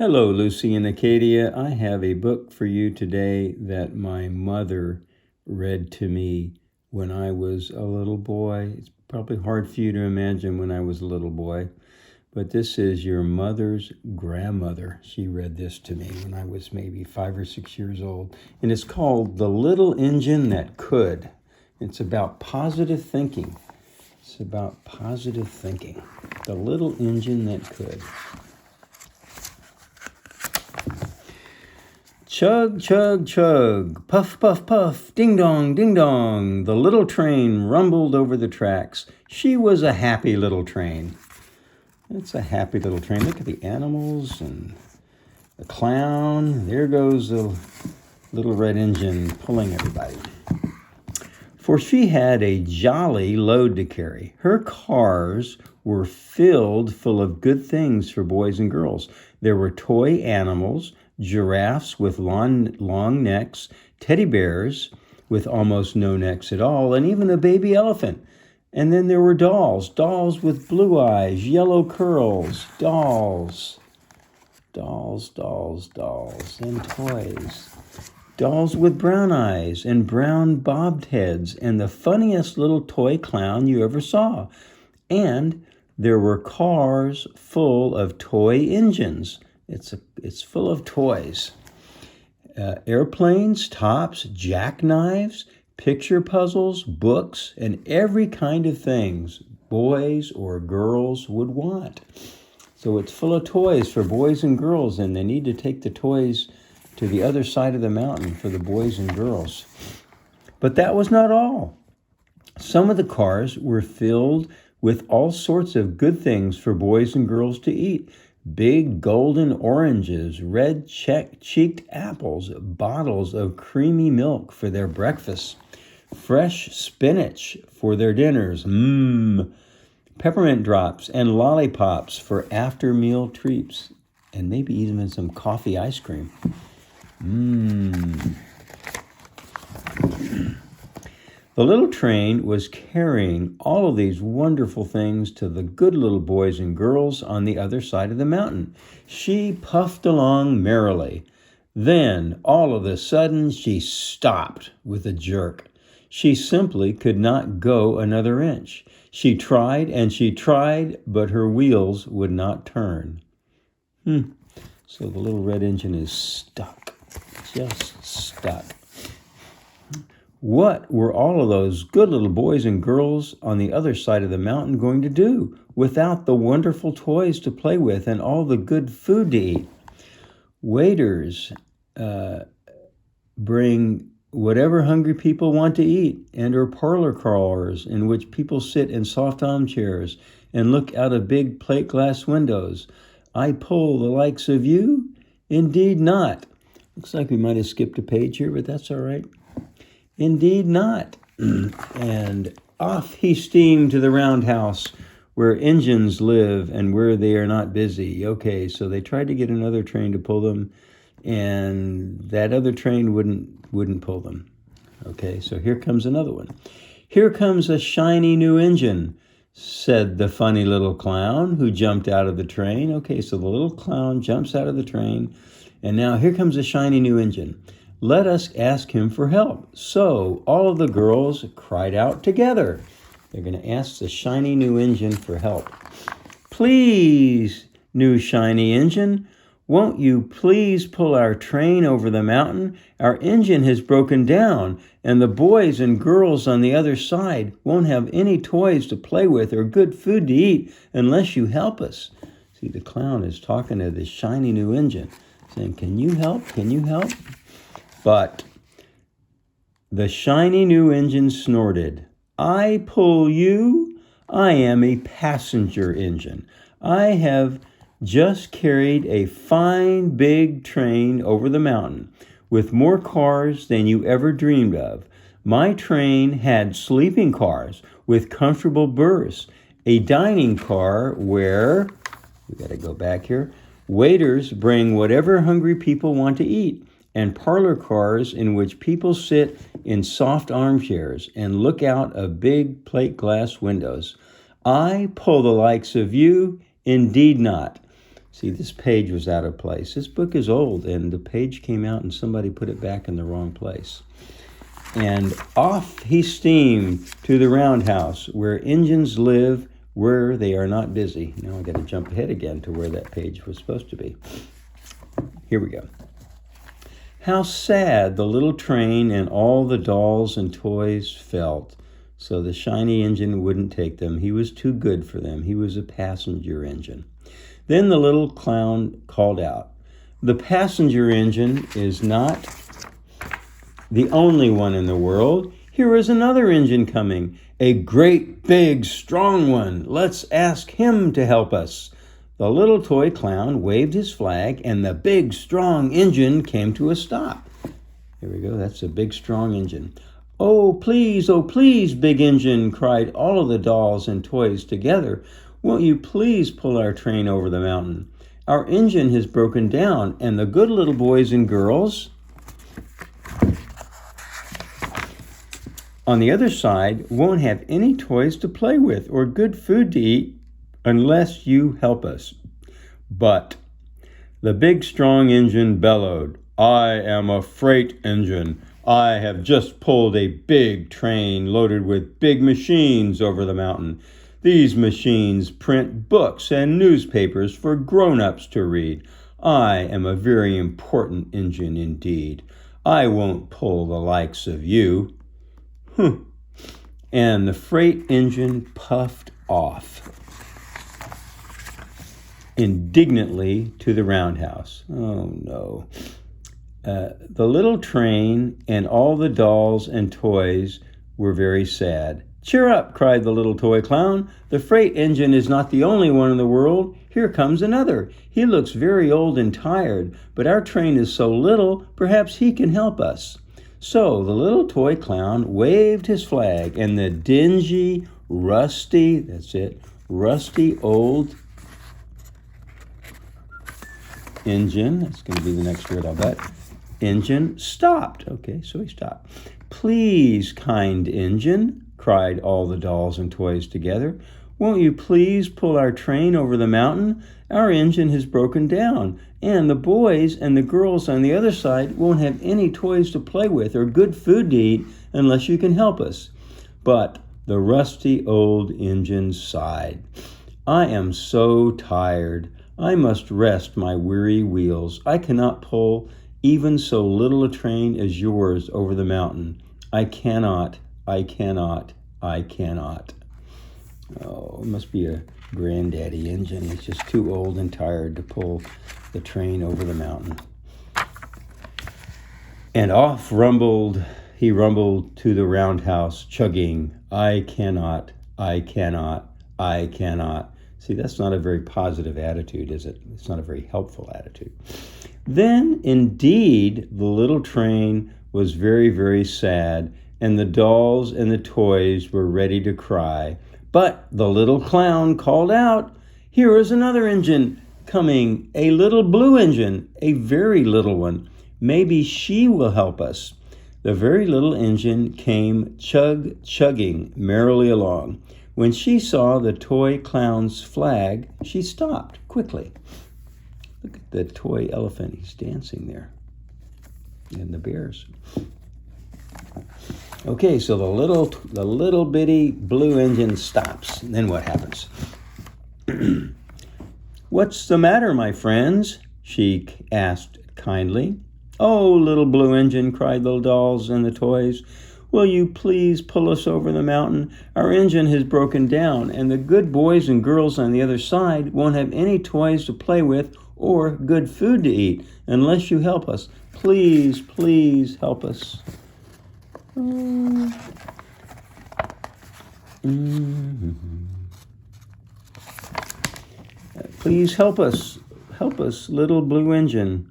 Hello, Lucy and Acadia. I have a book for you today that my mother read to me when I was a little boy. It's probably hard for you to imagine when I was a little boy, but this is your mother's grandmother. She read this to me when I was maybe 5 or 6 years old, and it's called The Little Engine That Could. It's about positive thinking. It's about positive thinking. The little engine that could. Chug, chug, chug, puff, puff, puff, ding dong, ding dong. The little train rumbled over the tracks. She was a happy little train. It's a happy little train. Look at the animals and the clown. There goes the little red engine pulling everybody. For she had a jolly load to carry. Her cars were filled full of good things for boys and girls. There were toy animals, giraffes with long necks, teddy bears with almost no necks at all, and even a baby elephant. And then there were dolls with blue eyes, yellow curls, dolls, and toys. Dolls with brown eyes and brown bobbed heads and the funniest little toy clown you ever saw. And there were cars full of toy engines. It's full of toys. Airplanes, tops, jackknives, picture puzzles, books, and every kind of things boys or girls would want. So it's full of toys for boys and girls, and they need to take the toys to the other side of the mountain for the boys and girls. But that was not all. Some of the cars were filled with all sorts of good things for boys and girls to eat. Big golden oranges, red cheeked apples, bottles of creamy milk for their breakfast, fresh spinach for their dinners, peppermint drops and lollipops for after-meal treats, and maybe even some coffee ice cream. The little train was carrying all of these wonderful things to the good little boys and girls on the other side of the mountain. She puffed along merrily. Then, all of a sudden, she stopped with a jerk. She simply could not go another inch. She tried and she tried, but her wheels would not turn. So the little red engine is stuck, just stuck. What were all of those good little boys and girls on the other side of the mountain going to do without the wonderful toys to play with and all the good food to eat? Waiters bring whatever hungry people want to eat, and or parlor cars in which people sit in soft armchairs and look out of big plate glass windows. I pull the likes of you? Indeed not. Looks like we might have skipped a page here, but that's all right. Indeed not. And off he steamed to the roundhouse where engines live and where they are not busy. Okay, so they tried to get another train to pull them, and that other train wouldn't pull them. Okay, so here comes another one. Here comes a shiny new engine, said the funny little clown who jumped out of the train. Okay, so the little clown jumps out of the train, and now here comes a shiny new engine. Let us ask him for help. So all of the girls cried out together. They're going to ask the shiny new engine for help. Please, new shiny engine, won't you please pull our train over the mountain? Our engine has broken down, and the boys and girls on the other side won't have any toys to play with or good food to eat unless you help us. See, the clown is talking to this shiny new engine, saying, can you help? Can you help? But the shiny new engine snorted. I pull you? I am a passenger engine. I have just carried a fine big train over the mountain with more cars than you ever dreamed of. My train had sleeping cars with comfortable berths, a dining car where, we got to go back here, waiters bring whatever hungry people want to eat, and parlor cars in which people sit in soft armchairs and look out of big plate glass windows. I pull the likes of you? Indeed not. See, this page was out of place. This book is old, and the page came out and somebody put it back in the wrong place. And off he steamed to the roundhouse where engines live, where they are not busy. Now I got to jump ahead again to where that page was supposed to be. Here we go. How sad the little train and all the dolls and toys felt. So the shiny engine wouldn't take them. He was too good for them. He was a passenger engine. Then the little clown called out, "The passenger engine is not the only one in the world. Here is another engine coming, a great, big, strong one. Let's ask him to help us." The little toy clown waved his flag, and the big, strong engine came to a stop. Here we go. That's a big, strong engine. Oh, please, big engine," cried all of the dolls and toys together. "Won't you please pull our train over the mountain? Our engine has broken down, and the good little boys and girls on the other side won't have any toys to play with or good food to eat unless you help us." But the big strong engine bellowed, "I am a freight engine. I have just pulled a big train loaded with big machines over the mountain. These machines print books and newspapers for grown-ups to read. I am a very important engine indeed. I won't pull the likes of you." And the freight engine puffed off indignantly to the roundhouse. Oh no. The little train and all the dolls and toys were very sad. "Cheer up," cried the little toy clown. "The freight engine is not the only one in the world. Here comes another. He looks very old and tired, but our train is so little, perhaps he can help us." So the little toy clown waved his flag, and the dingy, rusty old engine, that's going to be the next word, I'll bet, engine stopped. Okay, so he stopped. "Please, kind engine," cried all the dolls and toys together, "won't you please pull our train over the mountain? Our engine has broken down, and the boys and the girls on the other side won't have any toys to play with or good food to eat unless you can help us." But the rusty old engine sighed. "I am so tired. I must rest my weary wheels. I cannot pull even so little a train as yours over the mountain. I cannot. Oh, it must be a granddaddy engine. He's just too old and tired to pull the train over the mountain. And off he rumbled to the roundhouse, chugging, I cannot. See, that's not a very positive attitude, is it? It's not a very helpful attitude. Then, indeed, the little train was very, very sad, and the dolls and the toys were ready to cry. But the little clown called out, "Here is another engine coming, a little blue engine, a very little one. Maybe she will help us." The very little engine came chugging merrily along. When she saw the toy clown's flag, she stopped quickly. Look at the toy elephant. He's dancing there. And the bears. Okay, so the little bitty blue engine stops. And then what happens? "What's the matter, my friends?" she asked kindly. "Oh, little blue engine," cried the dolls and the toys, "will you please pull us over the mountain? Our engine has broken down, and the good boys and girls on the other side won't have any toys to play with or good food to eat unless you help us. Please, please help us." "Please help us, little blue engine."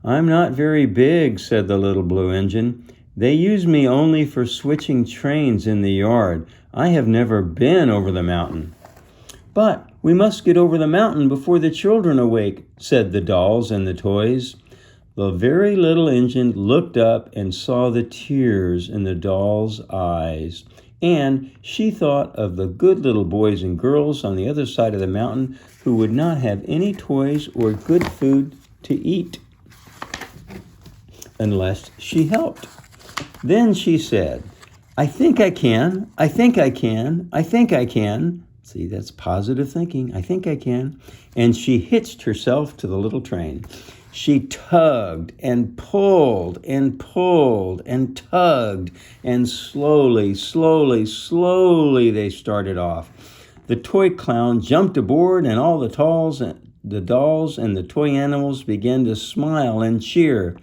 "I'm not very big," said the little blue engine. "They use me only for switching trains in the yard. I have never been over the mountain." "But we must get over the mountain before the children awake," said the dolls and the toys. The very little engine looked up and saw the tears in the dolls' eyes. And she thought of the good little boys and girls on the other side of the mountain who would not have any toys or good food to eat unless she helped. Then she said, I think I can, I think I can, I think I can. See, that's positive thinking. I think I can. And she hitched herself to the little train. She tugged and pulled and pulled and tugged, and slowly, slowly, slowly they started off. The toy clown jumped aboard, and all the dolls and the toy animals began to smile and cheer.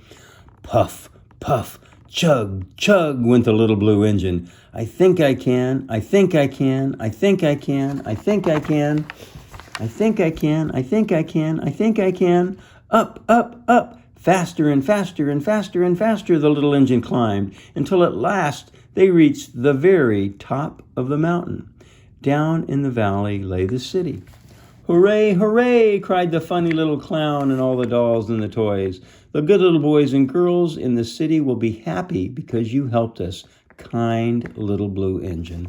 Puff, puff, chug, chug went the little blue engine. I think I can, I think I can, I think I can, I think I can, I think I can, I think I can, I think I can. Up, up, up, faster and faster and faster and faster the little engine climbed, until at last they reached the very top of the mountain. Down in the valley lay the city. Hooray, hooray, cried the funny little clown and all the dolls and the toys. The good little boys and girls in the city will be happy because you helped us, kind little blue engine.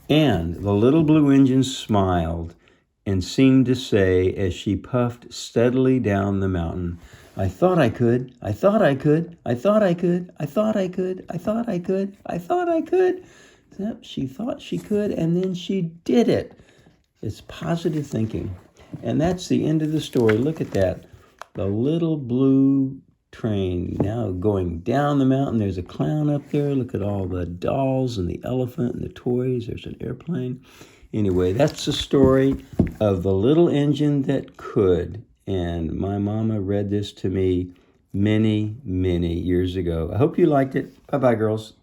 And the little blue engine smiled and seemed to say, as she puffed steadily down the mountain, I thought I could, I thought I could, I thought I could, I thought I could, I thought I could, I thought I could. Yep, she thought she could, and then she did it. It's positive thinking. And that's the end of the story. Look at that. The little blue train now going down the mountain. There's a clown up there. Look at all the dolls and the elephant and the toys. There's an airplane. Anyway, that's the story of the little engine that could. And my mama read this to me many, many years ago. I hope you liked it. Bye-bye, girls.